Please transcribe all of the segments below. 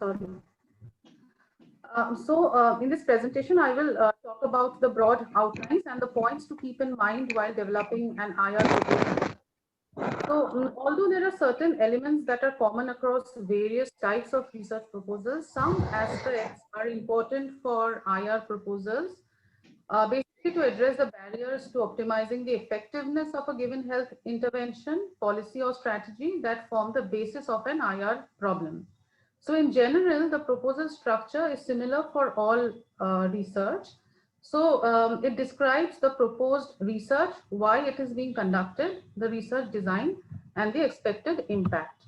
Sorry. In this presentation, I will talk about the broad outlines and the points to keep in mind while developing an IR proposal. Although there are certain elements that are common across various types of research proposals, some aspects are important for IR proposals, basically to address the barriers to optimizing the effectiveness of a given health intervention, policy, or strategy that form the basis of an IR problem. So in general, the proposal structure is similar for all research. It describes the proposed research, why it is being conducted, the research design, and the expected impact.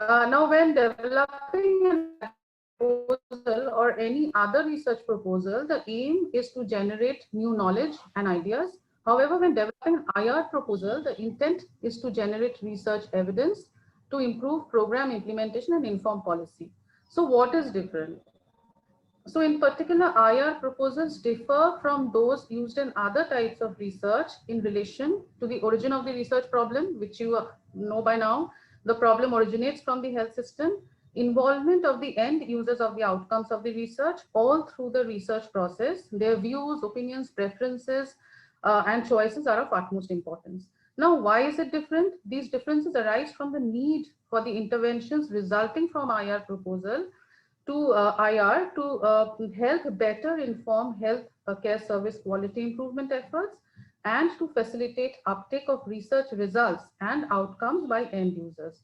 Now, when developing a proposal or any other research proposal, the aim is to generate new knowledge and ideas. However, when developing an IR proposal, the intent is to generate research evidence to improve program implementation and inform policy. So what is different? So in particular, IR proposals differ from those used in other types of research in relation to the origin of the research problem, which you know by now. The problem originates from the health system, involvement of the end users of the outcomes of the research all through the research process. Their views, opinions, preferences, and choices are of utmost importance. Now, why is it different? These differences arise from the need for the interventions resulting from IR proposal to IR to help better inform health care service quality improvement efforts and to facilitate uptake of research results and outcomes by end users.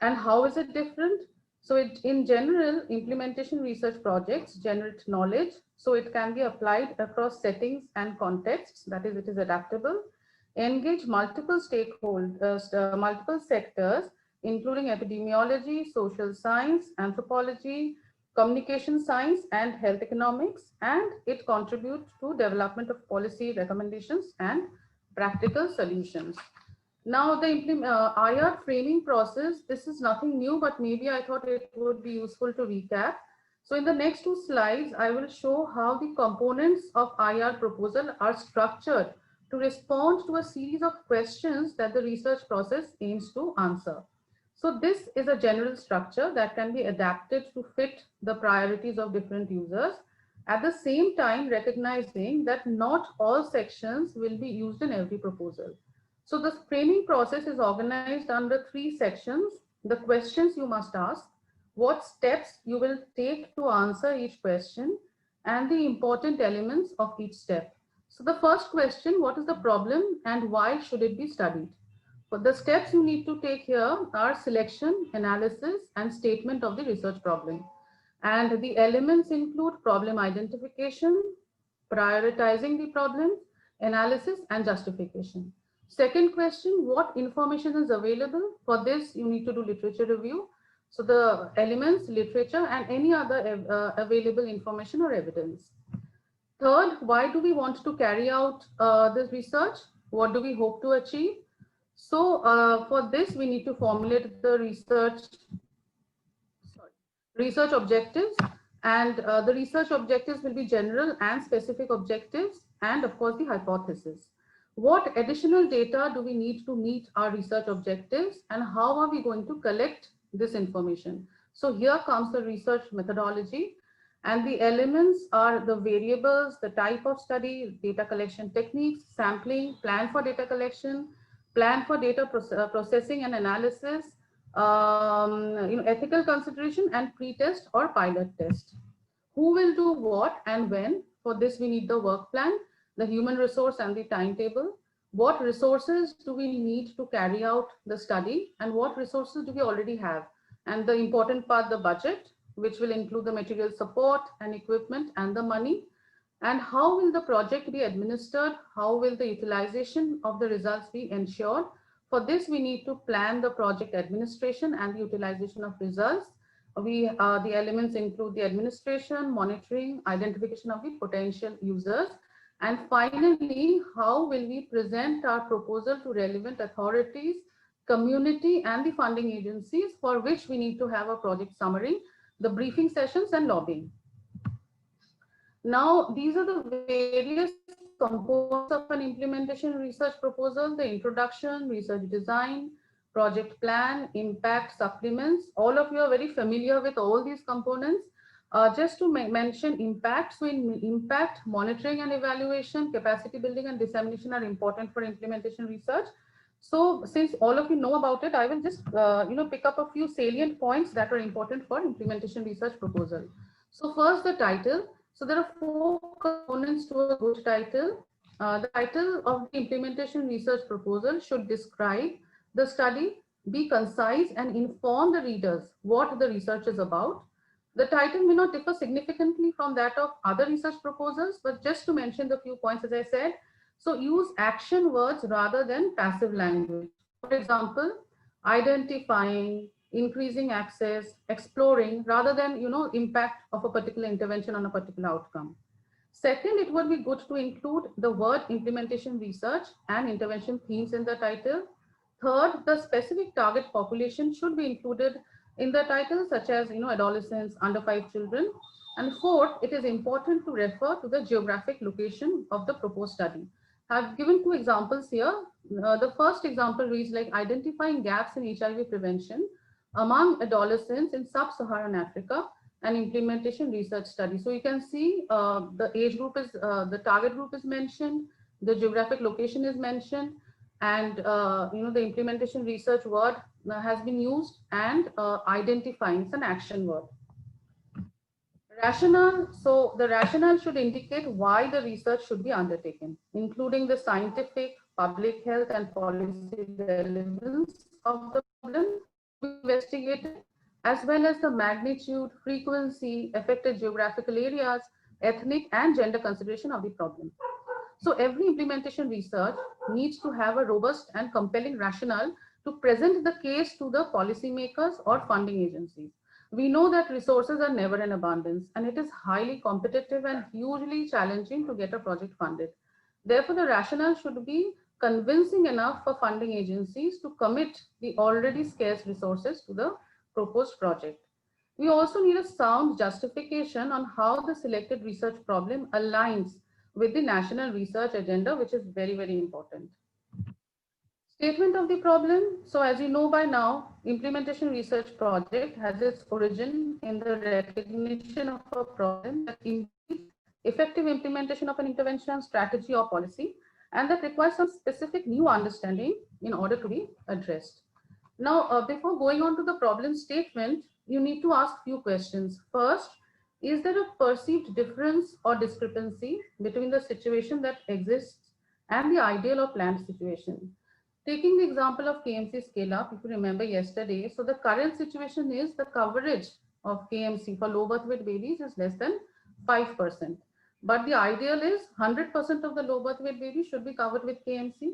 And how is it different? So in general, implementation research projects generate knowledge, so it can be applied across settings and contexts, that is, it is adaptable, engage multiple stakeholders, multiple sectors, including epidemiology, social science, anthropology, communication science, and health economics, and it contributes to development of policy recommendations and practical solutions. Now, the IR framing process, this is nothing new, but maybe I thought it would be useful to recap. So in the next two slides, I will show how the components of IR proposal are structured to respond to a series of questions that the research process aims to answer. So this is a general structure that can be adapted to fit the priorities of different users. At the same time, recognizing that not all sections will be used in every proposal. So the framing process is organized under three sections: the questions you must ask, what steps you will take to answer each question, and the important elements of each step. So the first question, what is the problem and why should it be studied? But the steps you need to take here are selection, analysis, and statement of the research problem. And the elements include problem identification, prioritizing the problem, analysis, and justification. Second question, what information is available? For this, you need to do literature review. So the elements, literature, and any other available information or evidence. Third, why do we want to carry out this research? What do we hope to achieve? So for this, we need to formulate the research objectives, and the research objectives will be general and specific objectives, and of course the hypothesis. What additional data do we need to meet our research objectives, and how are we going to collect this information? So here comes the research methodology, and the elements are the variables, the type of study, data collection techniques, sampling, plan for data collection, plan for data processing and analysis, ethical consideration, and pre-test or pilot test. Who will do what and when? For this, we need the work plan, the human resource, and the timetable. What resources do we need to carry out the study, and what resources do we already have? And the important part, the budget, which will include the material support and equipment and the money. And how will the project be administered? How will the utilization of the results be ensured? For this, we need to plan the project administration and the utilization of results. The elements include the administration, monitoring, identification of the potential users. And finally, how will we present our proposal to relevant authorities, community, and the funding agencies, for which we need to have a project summary, the briefing sessions, and lobbying. Now, these are the various components of an implementation research proposal: the introduction, research design, project plan, impact, supplements. All of you are very familiar with all these components. Just to mention impact, so in impact, monitoring and evaluation, capacity building and dissemination are important for implementation research. So since all of you know about it, I will just pick up a few salient points that are important for implementation research proposal. So first, the title. So there are 4 components to a good title. The title of the implementation research proposal should describe the study, be concise, and inform the readers what the research is about. The title may not differ significantly from that of other research proposals, but just to mention the few points, as I said, so use action words rather than passive language. For example, identifying, increasing access, exploring, rather than, impact of a particular intervention on a particular outcome. Second, it would be good to include the word implementation research and intervention themes in the title. Third, the specific target population should be included in the title, such as adolescents, under 5 children. And fourth, it is important to refer to the geographic location of the proposed study. I've given 2 examples here. The first example reads like identifying gaps in HIV prevention among adolescents in sub-Saharan Africa and implementation research study. So you can see the age group is, the target group is mentioned, the geographic location is mentioned, and the implementation research word has been used, and identifying, it's an action word. Rationale, so the rationale should indicate why the research should be undertaken, including the scientific, public health, and policy relevance of the problem investigated, as well as the magnitude, frequency, affected geographical areas, ethnic and gender consideration of the problem. So every implementation research needs to have a robust and compelling rationale to present the case to the policymakers or funding agencies. We know that resources are never in abundance, and it is highly competitive and hugely challenging to get a project funded. Therefore, the rationale should be convincing enough for funding agencies to commit the already scarce resources to the proposed project. We also need a sound justification on how the selected research problem aligns with the national research agenda, which is very, very important. Statement of the problem. So as you know by now, implementation research project has its origin in the recognition of a problem that impedes effective implementation of an intervention, strategy, or policy, and that requires some specific new understanding in order to be addressed. Now, before going on to the problem statement, you need to ask few questions. First, is there a perceived difference or discrepancy between the situation that exists and the ideal or planned situation? Taking the example of KMC scale up, if you remember yesterday, so the current situation is the coverage of KMC for low birth weight babies is less than 5%. But the ideal is 100% of the low birth weight babies should be covered with KMC.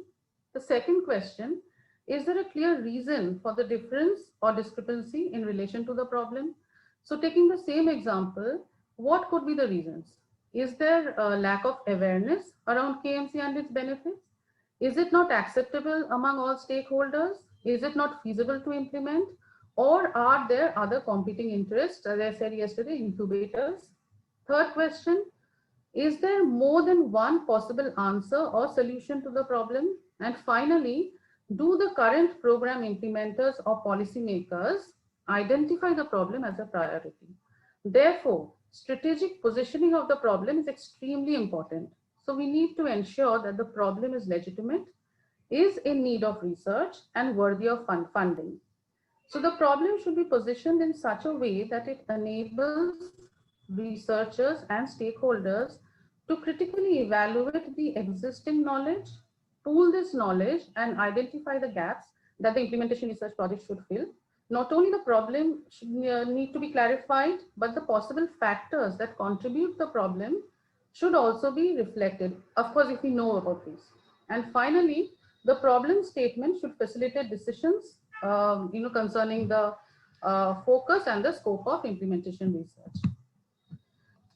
The second question, is there a clear reason for the difference or discrepancy in relation to the problem? So taking the same example, what could be the reasons? Is there a lack of awareness around KMC and its benefits? Is it not acceptable among all stakeholders? Is it not feasible to implement? Or are there other competing interests, as I said yesterday, incubators? Third question, is there more than one possible answer or solution to the problem? And finally, do the current program implementers or policymakers identify the problem as a priority? Therefore, strategic positioning of the problem is extremely important. So we need to ensure that the problem is legitimate, is in need of research, and worthy of funding. So the problem should be positioned in such a way that it enables researchers and stakeholders to critically evaluate the existing knowledge, pool this knowledge, and identify the gaps that the implementation research project should fill. Not only the problem should need to be clarified, but the possible factors that contribute to the problem should also be reflected, of course, if we know about these. And finally, the problem statement should facilitate decisions concerning the focus and the scope of implementation research.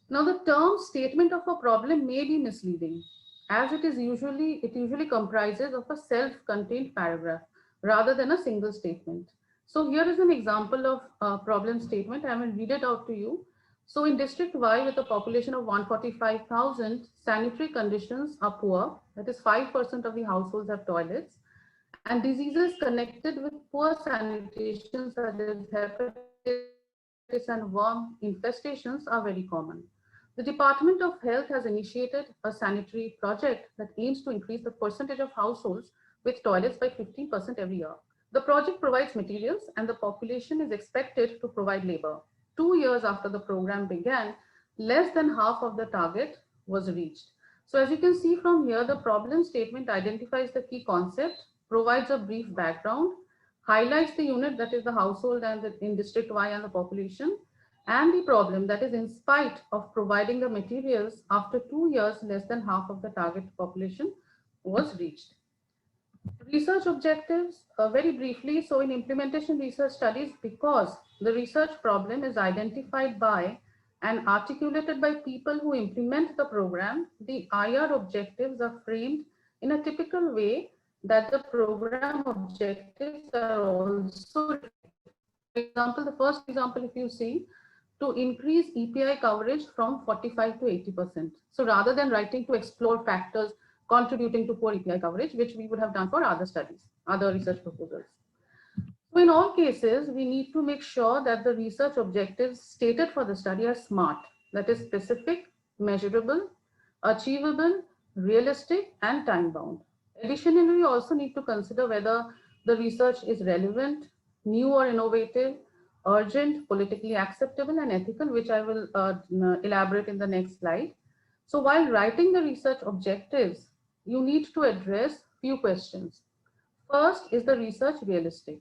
Now, the term statement of a problem may be misleading, as it usually comprises of a self-contained paragraph rather than a single statement. So here is an example of a problem statement. I will read it out to you. So in District Y, with a population of 145,000, sanitary conditions are poor. That is 5% of the households have toilets. And diseases connected with poor sanitation, such as hepatitis and worm infestations, are very common. The Department of Health has initiated a sanitary project that aims to increase the percentage of households with toilets by 15% every year. The project provides materials and the population is expected to provide labor. 2 years after the program began, less than half of the target was reached. So as you can see from here, the problem statement identifies the key concept, provides a brief background, highlights the unit, that is the household and in district Y and the population, and the problem, that is in spite of providing the materials, after 2 years, less than half of the target population was reached. Research objectives, very briefly. So in implementation research studies, because the research problem is identified by and articulated by people who implement the program, the IR objectives are framed in a typical way that the program objectives are also, for example, the first example, if you see, to increase EPI coverage from 45 to 80%. So rather than writing to explore factors contributing to poor EPI coverage, which we would have done for other studies, other research proposals. So in all cases, we need to make sure that the research objectives stated for the study are SMART, that is specific, measurable, achievable, realistic, and time-bound. Additionally, we also need to consider whether the research is relevant, new or innovative, urgent, politically acceptable, and ethical, which I will elaborate in the next slide. So while writing the research objectives, you need to address few questions. First, is the research realistic?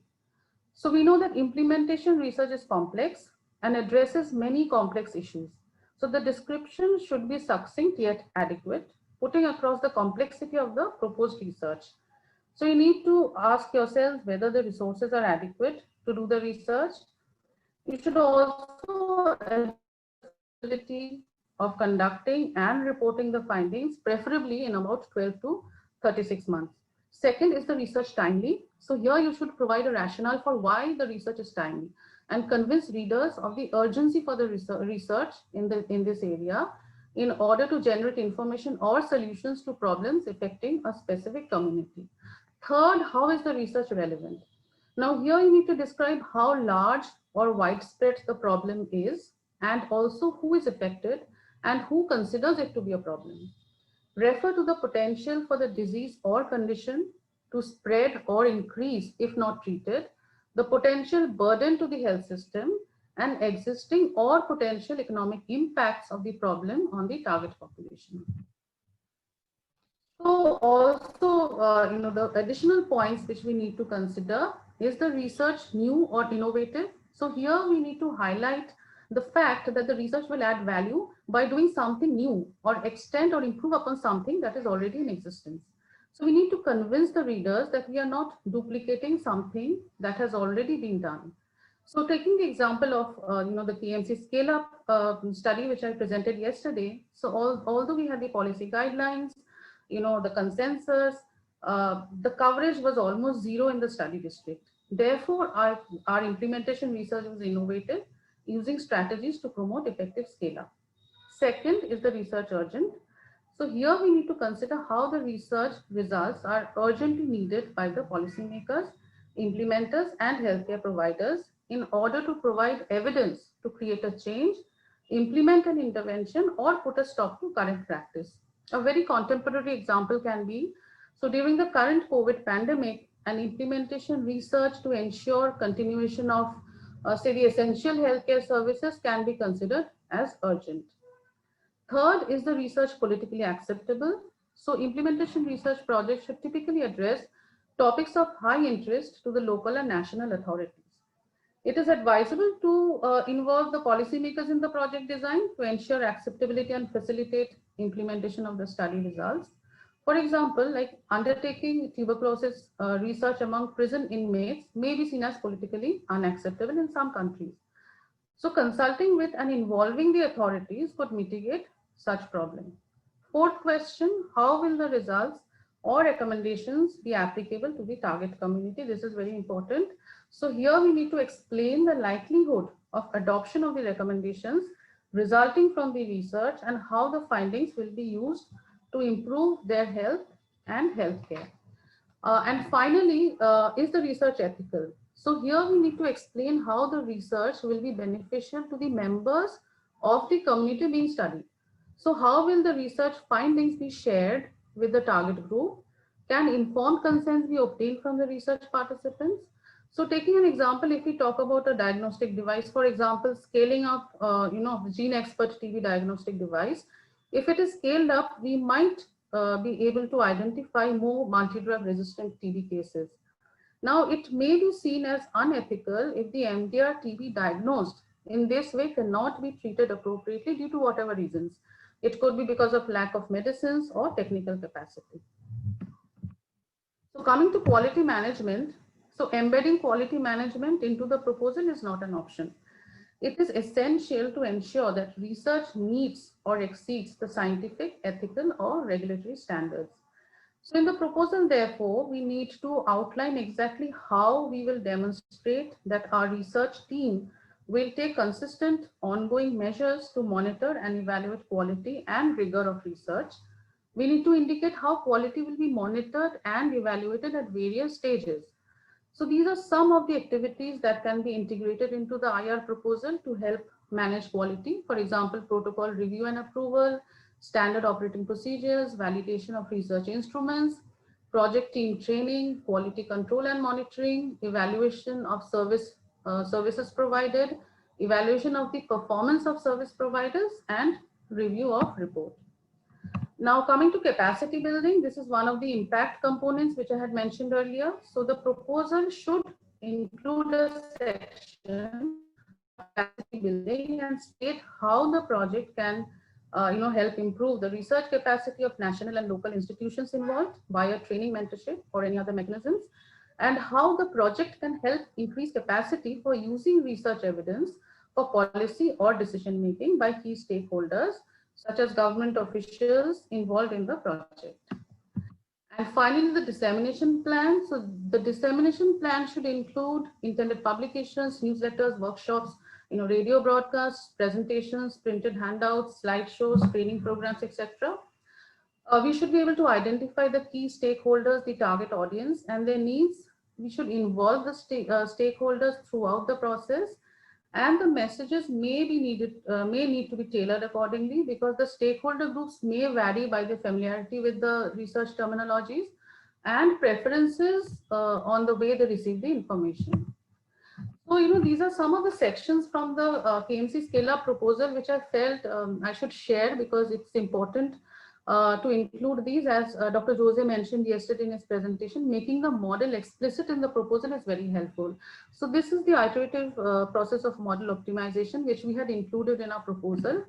So we know that implementation research is complex and addresses many complex issues. So the description should be succinct yet adequate, putting across the complexity of the proposed research. So you need to ask yourself whether the resources are adequate to do the research. You should also ability of conducting and reporting the findings, preferably in about 12 to 36 months. Second, is the research timely? So here you should provide a rationale for why the research is timely and convince readers of the urgency for the research in this area in order to generate information or solutions to problems affecting a specific community. Third, how is the research relevant? Now here you need to describe how large or widespread the problem is, and also who is affected and who considers it to be a problem. Refer to the potential for the disease or condition to spread or increase if not treated, the potential burden to the health system, and existing or potential economic impacts of the problem on the target population. So also, the additional points which we need to consider is the research new or innovative. So here we need to highlight the fact that the research will add value by doing something new or extend or improve upon something that is already in existence. So we need to convince the readers that we are not duplicating something that has already been done. So taking the example of the KMC scale-up study which I presented yesterday. So although we had the policy guidelines, the consensus, the coverage was almost zero in the study district. Therefore, our implementation research was innovative, using strategies to promote effective scale-up. Second, is the research urgent? So here we need to consider how the research results are urgently needed by the policymakers, implementers, and healthcare providers in order to provide evidence to create a change, implement an intervention, or put a stop to current practice. A very contemporary example can be, so during the current COVID pandemic, an implementation research to ensure continuation of say the essential healthcare services can be considered as urgent. Third, is the research politically acceptable? So implementation research projects should typically address topics of high interest to the local and national authorities. It is advisable to involve the policymakers in the project design to ensure acceptability and facilitate implementation of the study results. For example, like undertaking tuberculosis research among prison inmates may be seen as politically unacceptable in some countries. So consulting with and involving the authorities could mitigate such problem. Fourth question, how will the results or recommendations be applicable to the target community? This is very important. So here we need to explain the likelihood of adoption of the recommendations resulting from the research and how the findings will be used to improve their health and healthcare. And finally, is the research ethical? So here we need to explain how the research will be beneficial to the members of the community being studied. So how will the research findings be shared with the target group? Can informed consent be obtained from the research participants? So taking an example, if we talk about a diagnostic device, for example, scaling up, Gene Expert TB diagnostic device, if it is scaled up, we might be able to identify more multi-drug resistant TB cases. Now, it may be seen as unethical if the MDR TB diagnosed in this way cannot be treated appropriately due to whatever reasons. It could be because of lack of medicines or technical capacity. So coming to quality management, so embedding quality management into the proposal is not an option. It is essential to ensure that research meets or exceeds the scientific, ethical, or regulatory standards. So in the proposal, therefore, we need to outline exactly how we will demonstrate that our research team will take consistent ongoing measures to monitor and evaluate quality and rigor of research. We need to indicate how quality will be monitored and evaluated at various stages. So these are some of the activities that can be integrated into the IR proposal to help manage quality. For example, protocol review and approval, standard operating procedures, validation of research instruments, project team training, quality control and monitoring, evaluation of services provided, evaluation of the performance of service providers, and review of report. Now coming to capacity building, this is one of the impact components which I had mentioned earlier. So the proposal should include a section on capacity building and state how the project can help improve the research capacity of national and local institutions involved via training, mentorship, or any other mechanisms, and how the project can help increase capacity for using research evidence for policy or decision making by key stakeholders such as government officials involved in the project. And finally, the dissemination plan. So the dissemination plan should include intended publications, newsletters, workshops, radio broadcasts, presentations, printed handouts, slideshows, training programs, etc. We should be able to identify the key stakeholders, the target audience, and their needs. We should involve the stakeholders throughout the process, and the messages may need to be tailored accordingly because the stakeholder groups may vary by their familiarity with the research terminologies and preferences on the way they receive the information. So, these are some of the sections from the KMC scale-up proposal, which I felt I should share because it's important to include these. As Dr. Jose mentioned yesterday in his presentation, making the model explicit in the proposal is very helpful. So this is the iterative process of model optimization, which we had included in our proposal.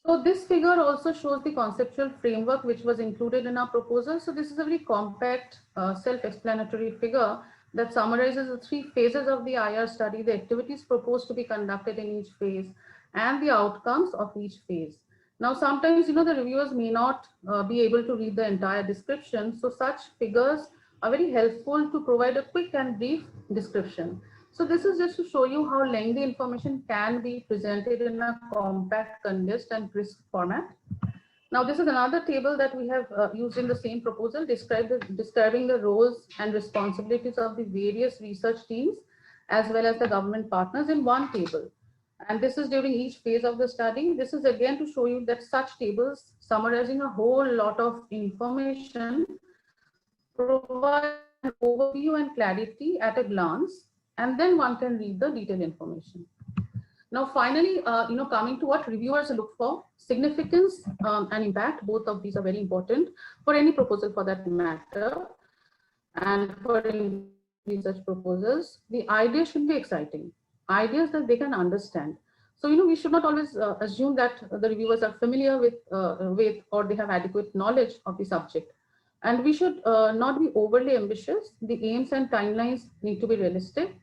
So this figure also shows the conceptual framework which was included in our proposal. So this is a very compact, self-explanatory figure that summarizes the 3 phases of the IR study, the activities proposed to be conducted in each phase, and the outcomes of each phase. Now, sometimes, the reviewers may not be able to read the entire description. So such figures are very helpful to provide a quick and brief description. So this is just to show you how lengthy information can be presented in a compact, condensed, and crisp format. Now, this is another table that we have used in the same proposal, describing the roles and responsibilities of the various research teams, as well as the government partners in one table. And this is during each phase of the study. This is again to show you that such tables summarizing a whole lot of information provide an overview and clarity at a glance, and then one can read the detailed information. Now, finally, coming to what reviewers look for, significance and impact, both of these are very important for any proposal for that matter. And for research proposals, the idea should be exciting, ideas that they can understand. So, we should not always assume that the reviewers are familiar with or they have adequate knowledge of the subject. And we should not be overly ambitious. The aims and timelines need to be realistic.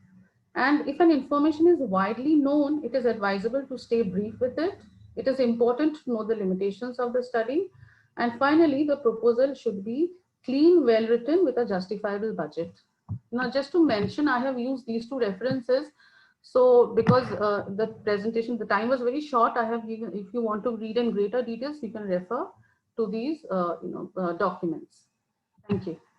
And if an information is widely known, it is advisable to stay brief with it. It is important to know the limitations of the study. And finally, the proposal should be clean, well written with a justifiable budget. Now, just to mention, I have used these 2 references. So because the presentation, the time was very short, I have given, if you want to read in greater details, you can refer to these documents. Thank you.